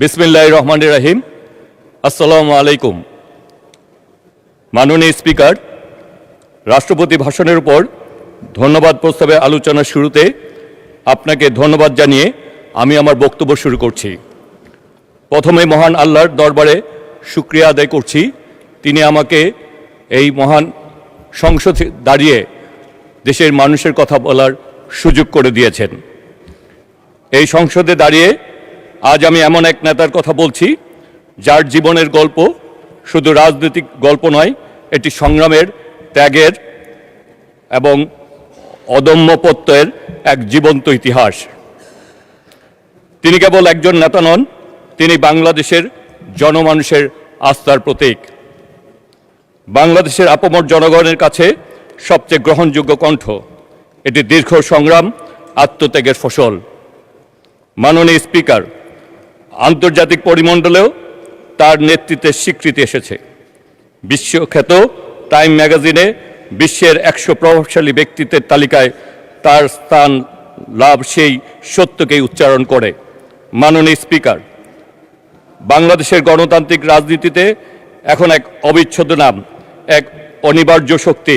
বিসমিল্লাহির রহমানির রহিম। আসসালামু আলাইকুম। মাননীয় স্পিকার, রাষ্ট্রপতি ভাষণের উপর ধন্যবাদ প্রস্তাবে আলোচনার শুরুতে আপনাকে ধন্যবাদ জানিয়ে আমি আমার বক্তব্য শুরু করছি। প্রথমে মহান আল্লাহর দরবারে শুকরিয়া আদায় করছি, তিনি আমাকে এই মহান সংসদে দাঁড়িয়ে দেশের মানুষের কথা বলার সুযোগ করে দিয়েছেন। এই সংসদে দাঁড়িয়ে আজ আমি এমন এক নেতার কথা বলছি যার জীবনের গল্প শুধু রাজনৈতিক গল্প নয়, এটি সংগ্রামের, ত্যাগের এবং অদম্য প্রত্যয়ের এক জীবন্ত ইতিহাস। তিনি কেবল একজন নেতা নন, তিনি বাংলাদেশের জনমানুষের আস্থার প্রতীক, বাংলাদেশের আপামর জনগণের কাছে সবচেয়ে গ্রহণযোগ্য কণ্ঠ। এটি দীর্ঘ সংগ্রাম, আত্মত্যাগের ফসল। মাননীয় স্পিকার, আন্তর্জাতিক পরিমণ্ডলেও তার নেতৃত্বের স্বীকৃতি এসেছে। বিশ্বখ্যাত টাইম ম্যাগাজিনে বিশ্বের 100 প্রভাবশালী ব্যক্তিত্বের তালিকায় তার স্থান লাভ সেই সত্যকেই উচ্চারণ করে। মাননীয় স্পিকার, বাংলাদেশের গণতান্ত্রিক রাজনীতিতে এখন এক অবিচ্ছেদ্য নাম, এক অনিবার্য শক্তি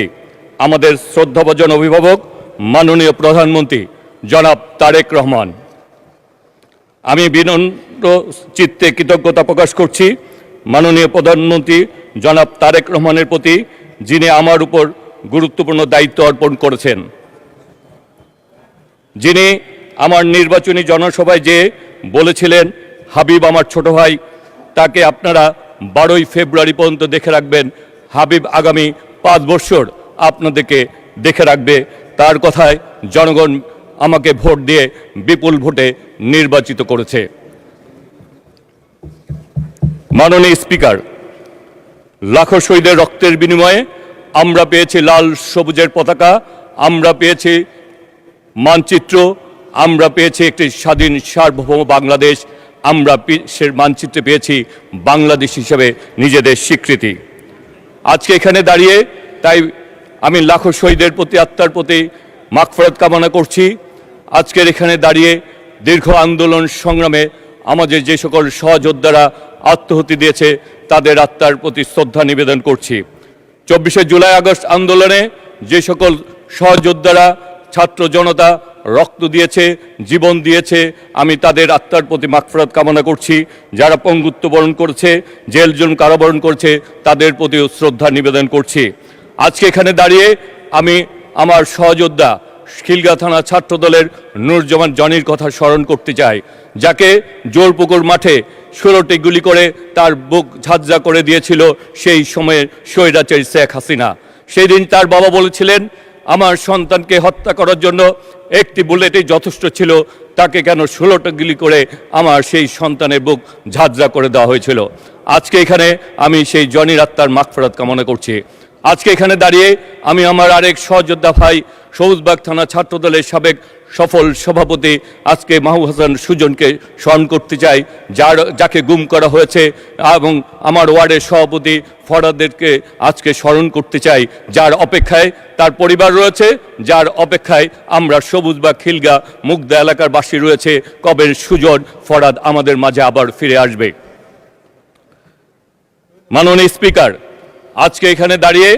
আমাদের শ্রদ্ধাভাজন অভিভাবক মাননীয় প্রধানমন্ত্রী জনাব তারেক রহমান। আমি বিনম্র চিত্তে কৃতজ্ঞতা প্রকাশ করছি মাননীয় প্রধানমন্ত্রী জনাব তারেক রহমানের প্রতি, যিনি আমার উপর গুরুত্বপূর্ণ দায়িত্ব অর্পণ করেছেন। যিনি আমার নির্বাচনী জনসভায় যে বলেছিলেন, হাবিব আমার ছোট ভাই, তাকে আপনারা 12ই ফেব্রুয়ারি পর্যন্ত দেখে রাখবেন। হাবিব আগামী 5 বছর আপনাদেরকে দেখে রাখবে। তার কথায় জনগণ আমাকে ভোট দিয়ে বিপুল ভোটে নির্বাচিত করেছে। মাননীয় স্পিকার, লাখো শহীদের রক্তের বিনিময়ে আমরা পেয়েছি লাল সবুজের পতাকা, আমরা পেয়েছি মানচিত্র, আমরা পেয়েছি একটি স্বাধীন সার্বভৌম বাংলাদেশ, আমরা বিশ্বের মানচিত্রে পেয়েছি বাংলাদেশ হিসেবে নিজেদের স্বীকৃতি। আজকে এখানে দাঁড়িয়ে তাই আমি লাখো শহীদের প্রতি, আত্মার প্রতি মাগফিরাত কামনা করছি। আজকের এখানে দাঁড়িয়ে দীর্ঘ আন্দোলন সংগ্রামে আমাদের যে সকল সহযোদ্ধারা আত্মহতি দিয়েছে তাদের আত্মার প্রতি শ্রদ্ধা নিবেদন করছি। 24শে জুলাই আগস্ট আন্দোলনে যে সকল সহযোদ্ধারা, ছাত্র জনতা রক্ত দিয়েছে, জীবন দিয়েছে, আমি তাদের আত্মার প্রতি মাগফিরাত কামনা করছি। যারা পঙ্গুত্ব বরণ করেছে, জেল জুলুম কারাবরণ করছে, তাদের প্রতিও শ্রদ্ধা নিবেদন করছি। আজকে এখানে দাঁড়িয়ে আমি আমার সহযোদ্ধা খিলগাঁও থানা ছাত্রদলের নুরুজ্জামান জনির কথা স্মরণ করতে চাই, যাকে জোরপুকুর মাঠে 16টি গুলি করে তার বুক ঝাঁঝরা করে দিয়েছিল সেই সময়ে স্বৈরাচারী শেখ হাসিনা। সেই দিন তার বাবা বলেছিলেন, আমার সন্তানকে হত্যা করার জন্য একটি বুলেটই যথেষ্ট ছিল, তাকে কেন 16টা গুলি করে আমার সেই সন্তানের বুক ঝাঁঝরা করে দেওয়া হয়েছিল। আজকে এখানে আমি সেই জনির আত্মার মাগফিরাত কামনা করছি। আজকে এখানে দাঁড়িয়ে আমি আমার আরেক সহযোদ্ধা ভাই সবুজবাগ থানা ছাত্রদলের সাবেক সফল সভাপতি আজকে মাহবুব হাসান সুজনকে স্মরণ করতে চাই, যাকে গুম করা হয়েছে, এবং আমার ওয়ার্ডের সভাপতি ফরাদেরকে আজকে স্মরণ করতে চাই, যার অপেক্ষায় তার পরিবার রয়েছে, যার অপেক্ষায় আমরা সবুজবাগ খিলগাঁও মুগদা এলাকার বাসী রয়েছে, কবে সুজন ফরাদ আমাদের মাঝে আবার ফিরে আসবে। মাননীয় স্পিকার, আজকে এখানে দাঁড়িয়ে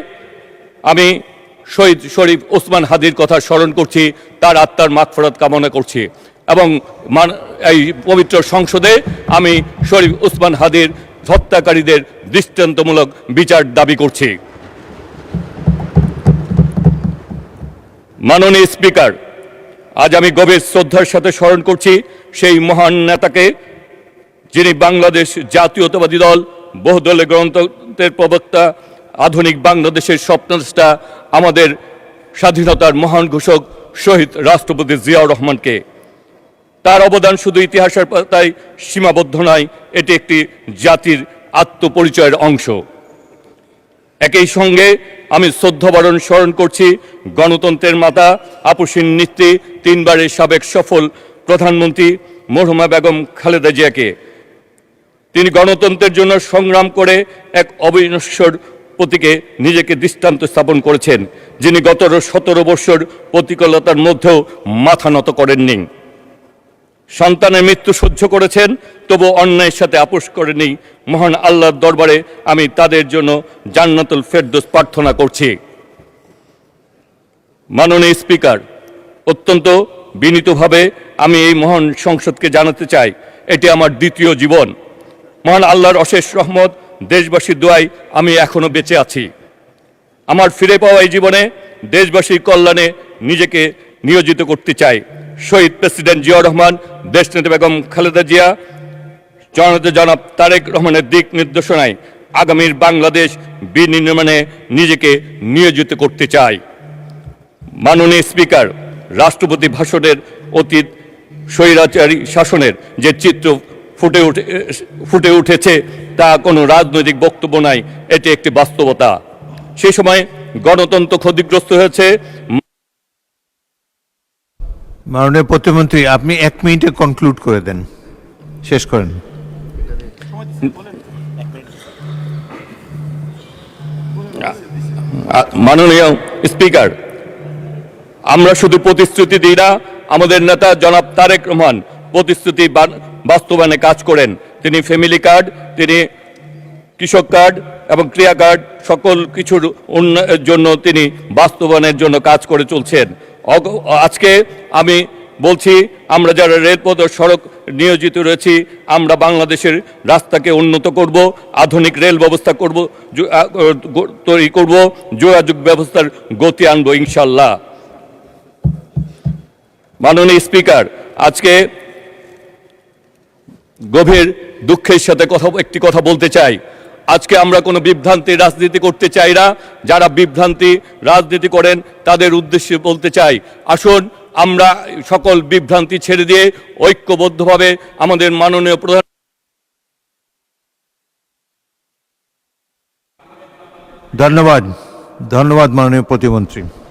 আমি শহীদ শরীফ ওসমান হাদির কথা স্মরণ করছি, তার আত্মার মাগফিরাত কামনা করছি, এবং এই পবিত্র সংসদে আমি শরীফ ওসমান হাদির হত্যাকারীদের দৃষ্টান্তমূলক বিচার দাবি করছি। মাননীয় স্পিকার, আজ আমি গভীর শ্রদ্ধার সাথে স্মরণ করছি সেই মহান নেতাকে, যিনি বাংলাদেশ জাতীয়তাবাদী দল, বহুদলীয় গণতন্ত্রের প্রবক্তা, আধুনিক বাংলাদেশের স্বপ্নদ্রষ্টা, আমাদের স্বাধীনতার মহান ঘোষক শহীদ রাষ্ট্রপতি জিয়াউর রহমানকে। তার অবদান শুধু ইতিহাসের পাতায় সীমাবদ্ধ নয়, এটি একটি জাতির আত্মপরিচয়ের অংশ। একই সঙ্গে আমি শ্রদ্ধাভরণ স্মরণ করছি গণতন্ত্রের মাতা, আপসীন নেত্রী, 3 বারের সাবেক সফল প্রধানমন্ত্রী মরহুমা বেগম খালেদা জিয়াকে। তিনি গণতন্ত্রের জন্য সংগ্রাম করে এক অবিনশ্বর প্রতীকে নিজেকে দৃষ্টান্ত স্থাপন করেছেন, যিনি গত 17 বছর প্রতিকূলতার মধ্যেও মাথা নত করেননি। সন্তানের মৃত্যু সহ্য করেছেন, তবু অন্যায়ের সাথে আপোষ করেনি। মহান আল্লাহর দরবারে আমি তাদের জন্য জান্নাতুল ফেরদৌস প্রার্থনা করছি। মাননীয় স্পিকার, অত্যন্ত বিনীতভাবে আমি এই মহান সংসদকে জানাতে চাই, এটি আমার দ্বিতীয় জীবন। মহান আল্লাহর অশেষ রহমত, দেশবাসীর দোয়ায় আমি এখনো বেঁচে আছি। আমার ফিরে পাওয়া এই জীবনে দেশবাসীর কল্যাণে নিজেকে নিয়োজিত করতে চাই। শহীদ প্রেসিডেন্ট জিয়াউর রহমান, দেশনেত্রী বেগম খালেদা জিয়া, জনাব তারেক রহমানের দিক নির্দেশনায় আগামীর বাংলাদেশ বিনির্মাণে নিজেকে নিয়োজিত করতে চাই। মাননীয় স্পিকার, রাষ্ট্রপতি ভাষণের অতীত স্বৈরাচারী শাসনের যে চিত্র ফুটে উঠেছে তা কোনো রাজনৈতিক বক্তব্য নয়, এটি একটি বাস্তবতা। সেই সময় গণতন্ত্র ক্ষতিগ্রস্ত হয়েছে। মাননীয় প্রতিমন্ত্রী, আপনি 1 মিনিটে কনক্লুড করে দেন, শেষ করেন। মাননীয় স্পিকার, আমরা শুধু প্রতিশ্রুতি দিই না, আমাদের নেতা জনাব তারেক রহমান প্রতিশ্রুতি বাস্তবায়নে কাজ করেন। তিনি ফ্যামিলি কার্ড, তিনি কৃষক কার্ড এবং ক্রিয়া কার্ড সকল কিছুর উন্নয়নের জন্য তিনি বাস্তবায়নের জন্য কাজ করে চলছেন। আজকে আমি বলছি, আমরা যারা রেলপথ ও সড়ক নিয়োজিত রয়েছি, আমরা বাংলাদেশের রাস্তাকে উন্নত করব, আধুনিক রেল ব্যবস্থা তৈরি করব, যোগাযোগ ব্যবস্থার গতি আনবো ইনশাল্লাহ। মাননীয় স্পিকার, আজকে গভীর দুঃখের সাথে একটি কথা বলতে চাই। আজকে আমরা কোনো বিভ্রান্তি রাজনীতি করতে চাই না। যারা বিভ্রান্তি রাজনীতি করেন তাদের উদ্দেশ্যে বলতে চাই, আসুন আমরা সকল বিভ্রান্তি ছেড়ে দিয়ে ঐক্যবদ্ধভাবে আমাদের মাননীয় প্রধান। ধন্যবাদ মাননীয় প্রতিমন্ত্রী।